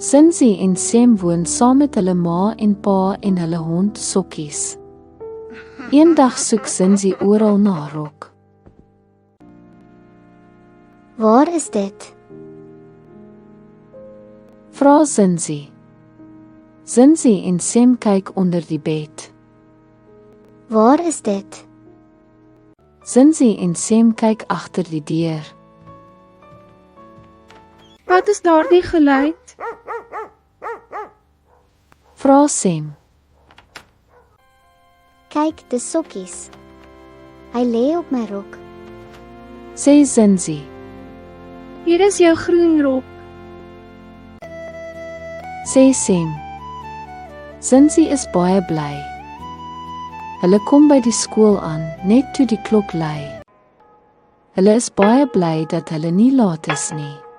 Zinzi en Sem woon saam met hulle ma en pa en hulle hond Sokkies. Eendag soek Zinzi oral na 'n rok. Waar is dit? Vra Zinzi. Zinzi en Sem kyk onder die bed. Waar is dit? Zinzi en Sem kyk agter die deur. Wat is daardie geluid? Vra Sem. Kyk, dis Sokkies. Hy lê op my rok. Sê Zinzi. Hier is jou groen rok. Sê Sem. Zinzi is baie bly. Hulle kom by die skool aan, net toe die klok lui. Hulle is baie bly dat hulle nie laat is nie.